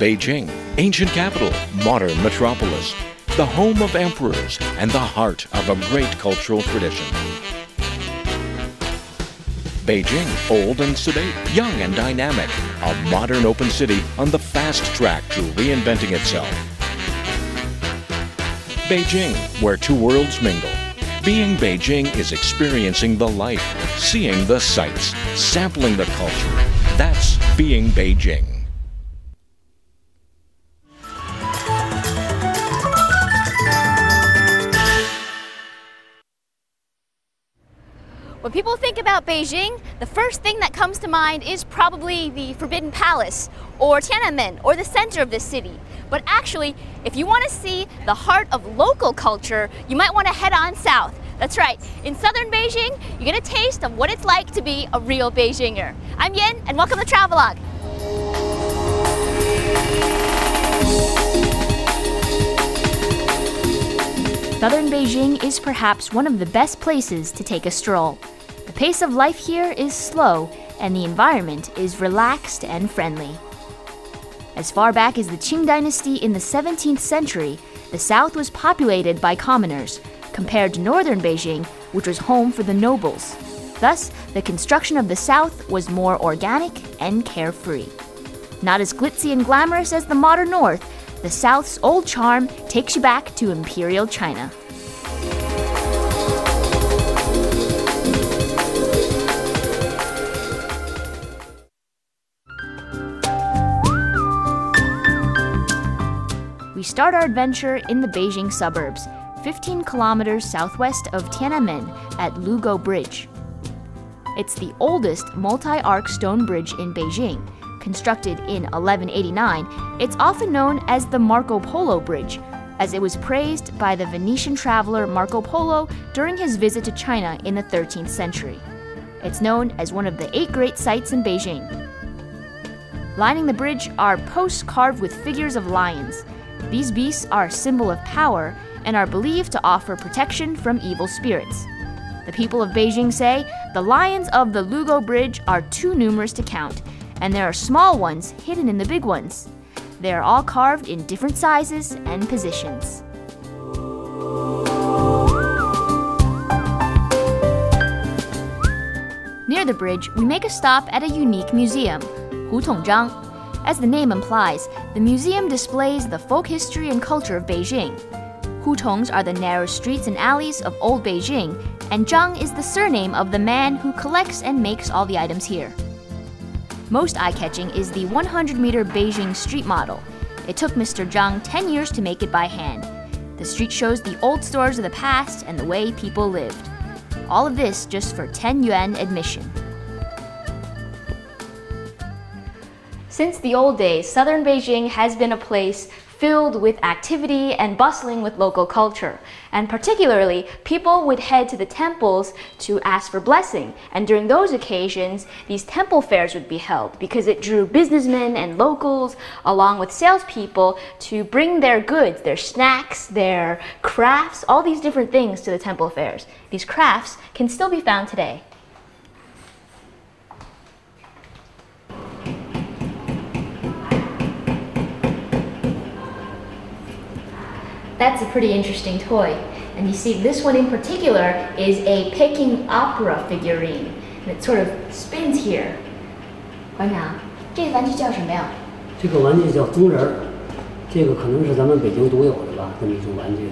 Beijing, ancient capital, modern metropolis, the home of emperors and the heart of a great cultural tradition. Beijing, old and sedate, young and dynamic, a modern open city on the fast track to reinventing itself. Beijing, where two worlds mingle. Being Beijing is experiencing the life, seeing the sights, sampling the culture. That's being Beijing. When people think about Beijing, the first thing that comes to mind is probably the Forbidden Palace, or Tiananmen, or the center of the city. But actually, if you want to see the heart of local culture, you might want to head on south. That's right, in southern Beijing, you get a taste of what it's like to be a real Beijinger. I'm Yin, and welcome to Travelogue. Southern Beijing is perhaps one of the best places to take a stroll. The pace of life here is slow, and the environment is relaxed and friendly. As far back as the Qing dynasty in the 17th century, the south was populated by commoners, compared to northern Beijing, which was home for the nobles. Thus, the construction of the south was more organic and carefree. Not as glitzy and glamorous as the modern north, the South's old charm takes you back to imperial China. We start our adventure in the Beijing suburbs, 15 kilometers southwest of Tiananmen at Lugo Bridge. It's the oldest multi-arc stone bridge in Beijing. Constructed in 1189, it's often known as the Marco Polo Bridge, as it was praised by the Venetian traveler Marco Polo during his visit to China in the 13th century. It's known as one of the 8 great sights in Beijing. Lining the bridge are posts carved with figures of lions. These beasts are a symbol of power and are believed to offer protection from evil spirits. The people of Beijing say the lions of the Lugo Bridge are too numerous to count, and there are small ones hidden in the big ones. They are all carved in different sizes and positions. Near the bridge, we make a stop at a unique museum, Hutongzhang. As the name implies, the museum displays the folk history and culture of Beijing. Hutongs are the narrow streets and alleys of old Beijing, and Zhang is the surname of the man who collects and makes all the items here. Most eye-catching is the 100-meter Beijing street model. It took Mr. Zhang 10 years to make it by hand. The street shows the old stores of the past and the way people lived. All of this just for 10 yuan admission. Since the old days, southern Beijing has been a place filled with activity and bustling with local culture. And particularly, people would head to the temples to ask for blessing. And during those occasions, these temple fairs would be held because it drew businessmen and locals along with salespeople to bring their goods, their snacks, their crafts, all these different things to the temple fairs. These crafts can still be found today. That's a pretty interesting toy. And you see this one in particular is a Peking opera figurine. And it sort of spins here. 馆长，这个玩具叫什么呀？这个玩具叫棕人儿，这个可能是咱们北京独有的吧，这么一种玩具。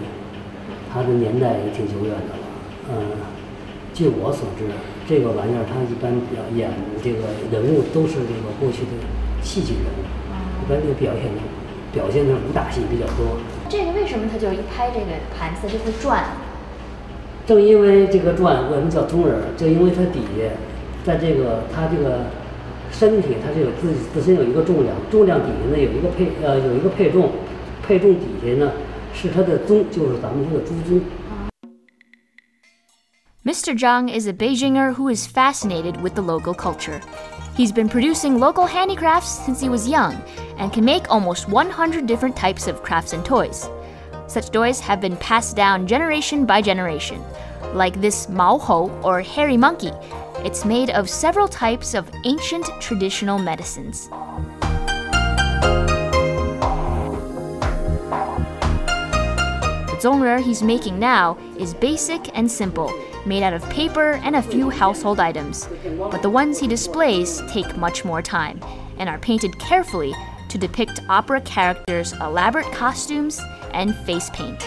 它的年代也挺久远的了。据我所知，这个玩意儿它一般演这个人物都是这个过去的戏剧人物，一般这个表现的武打戏比较多。这个为什么它就一拍这个盘子就会转？正因为这个转，为什么叫棕人？就因为它底下，在这个它这个身体，它是有自身有一个重量，重量底下呢有一个配重，配重底下呢是它的宗，就是咱们说的猪宗。Mr. Zhang is a Beijinger who is fascinated with the local culture. He's been producing local handicrafts since he was young and can make almost 100 different types of crafts and toys. Such toys have been passed down generation by generation, like this Mao Hou or hairy monkey. It's made of several types of ancient traditional medicines. zongre he's making now is basic and simple, made out of paper and a few household items. But the ones he displays take much more time and are painted carefully to depict opera characters' elaborate costumes and face paint.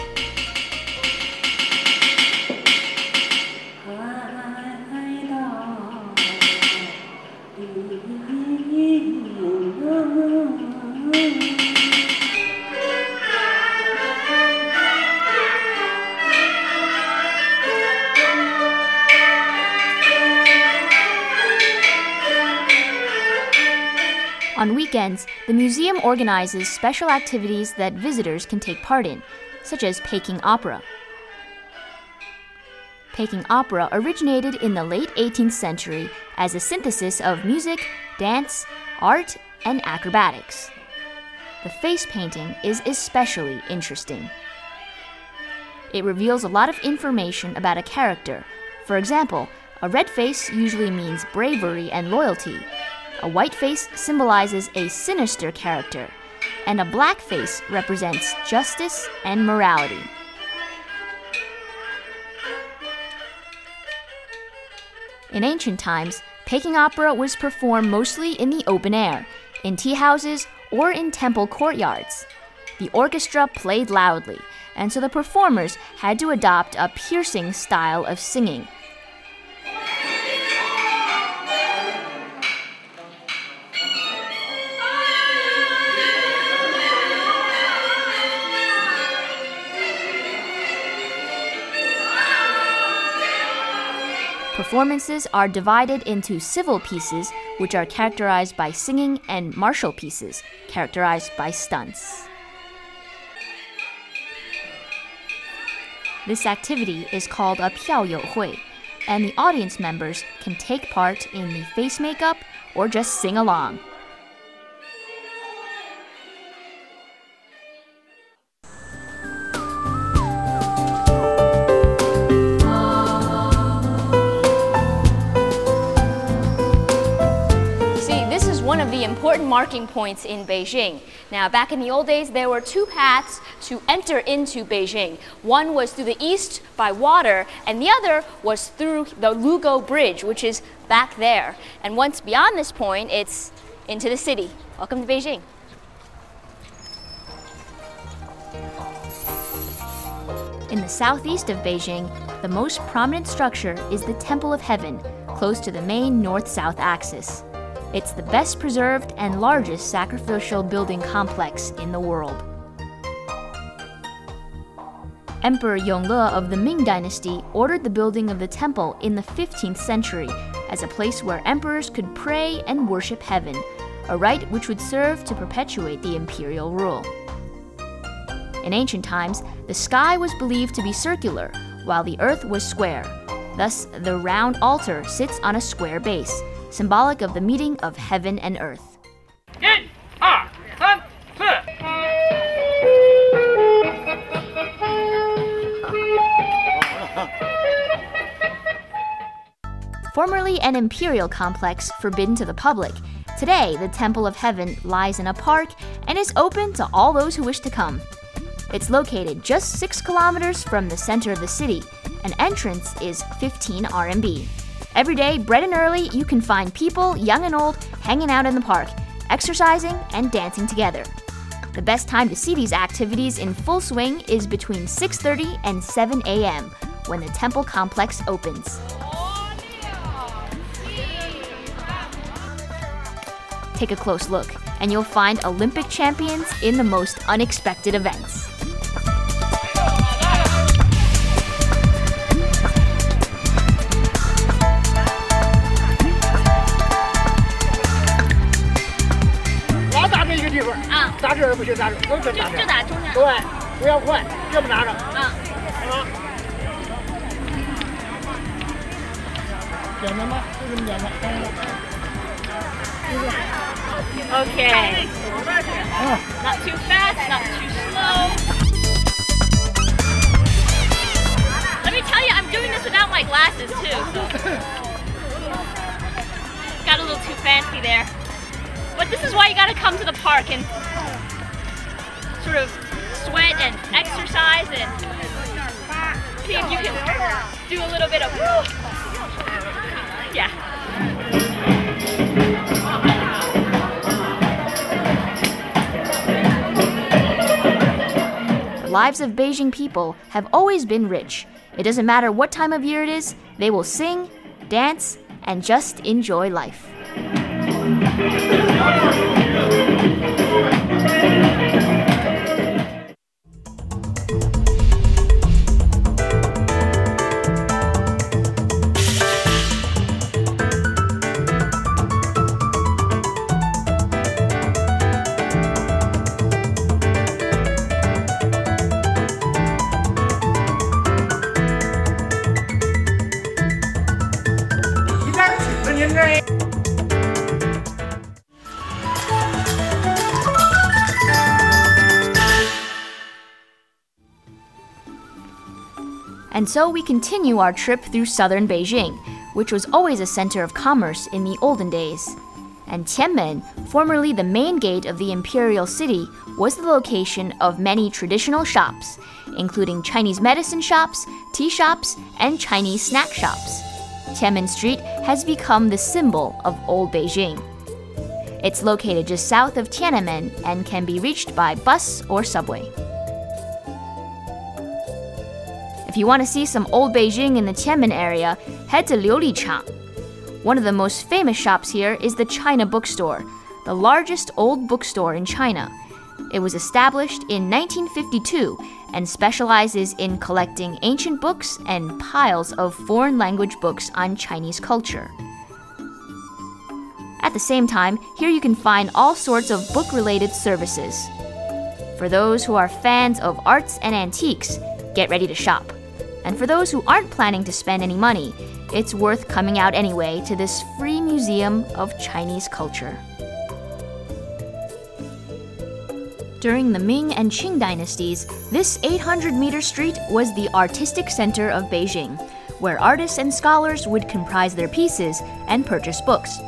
On weekends, the museum organizes special activities that visitors can take part in, such as Peking opera. Peking opera originated in the late 18th century as a synthesis of music, dance, art, and acrobatics. The face painting is especially interesting. It reveals a lot of information about a character. For example, a red face usually means bravery and loyalty. A white face symbolizes a sinister character, and a black face represents justice and morality. In ancient times, Peking opera was performed mostly in the open air, in tea houses, or in temple courtyards. The orchestra played loudly, and so the performers had to adopt a piercing style of singing. Performances are divided into civil pieces, which are characterized by singing, and martial pieces, characterized by stunts. This activity is called a 票友会, and the audience members can take part in the face makeup or just sing along. One of the important marking points in Beijing. Now, back in the old days, there were two paths to enter into Beijing. One was through the east by water, and the other was through the Lugo Bridge, which is back there. And once beyond this point, it's into the city. Welcome to Beijing. In the southeast of Beijing, the most prominent structure is the Temple of Heaven, close to the main north-south axis. It's the best preserved and largest sacrificial building complex in the world. Emperor Yongle of the Ming Dynasty ordered the building of the temple in the 15th century as a place where emperors could pray and worship heaven, a rite which would serve to perpetuate the imperial rule. In ancient times, the sky was believed to be circular, while the earth was square. Thus, the round altar sits on a square base, symbolic of the meeting of heaven and earth. 1、2、3、4。 Formerly an imperial complex forbidden to the public, today the Temple of Heaven lies in a park and is open to all those who wish to come. It's located just 6 kilometers from the center of the city, and entrance is 15 RMB. Every day, bright and early, you can find people, young and old, hanging out in the park, exercising and dancing together. The best time to see these activities in full swing is between 6:30 and 7 a.m., when the temple complex opens. Take a close look, and you'll find Olympic champions in the most unexpected events. Okay. Not too fast, not too slow. Let me tell you, I'm doing this without my glasses too, so. Got a little too fancy there. But this is why you gotta come to the park and sort of sweat and exercise and see if you can do a little bit of, yeah. The lives of Beijing people have always been rich. It doesn't matter what time of year it is, they will sing, dance, and just enjoy life. And so we continue our trip through southern Beijing, which was always a center of commerce in the olden days. And Tiananmen, formerly the main gate of the imperial city, was the location of many traditional shops, including Chinese medicine shops, tea shops, and Chinese snack shops. Tiananmen Street has become the symbol of old Beijing. It's located just south of Tiananmen and can be reached by bus or subway. If you want to see some old Beijing in the Tiananmen area, head to Liulichang. One of the most famous shops here is the China Bookstore, the largest old bookstore in China. It was established in 1952 and specializes in collecting ancient books and piles of foreign language books on Chinese culture. At the same time, here you can find all sorts of book-related services. For those who are fans of arts and antiques, get ready to shop. And for those who aren't planning to spend any money, it's worth coming out anyway to this free museum of Chinese culture. During the Ming and Qing dynasties, this 800-meter street was the artistic center of Beijing, where artists and scholars would comprise their pieces and purchase books.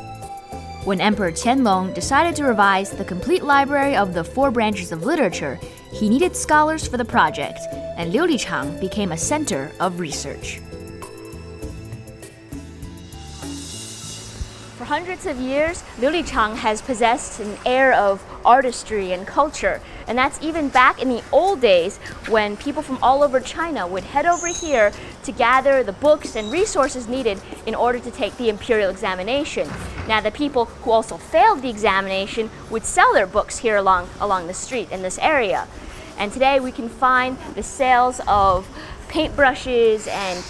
When Emperor Qianlong decided to revise the complete library of the 4 branches of literature, he needed scholars for the project, and Liulichang became a center of research. For hundreds of years, Liulichang has possessed an air of artistry and culture, and that's even back in the old days when people from all over China would head over here to gather the books and resources needed in order to take the imperial examination. Now, the people who also failed the examination would sell their books here along the street in this area. And today we can find the sales of paintbrushes and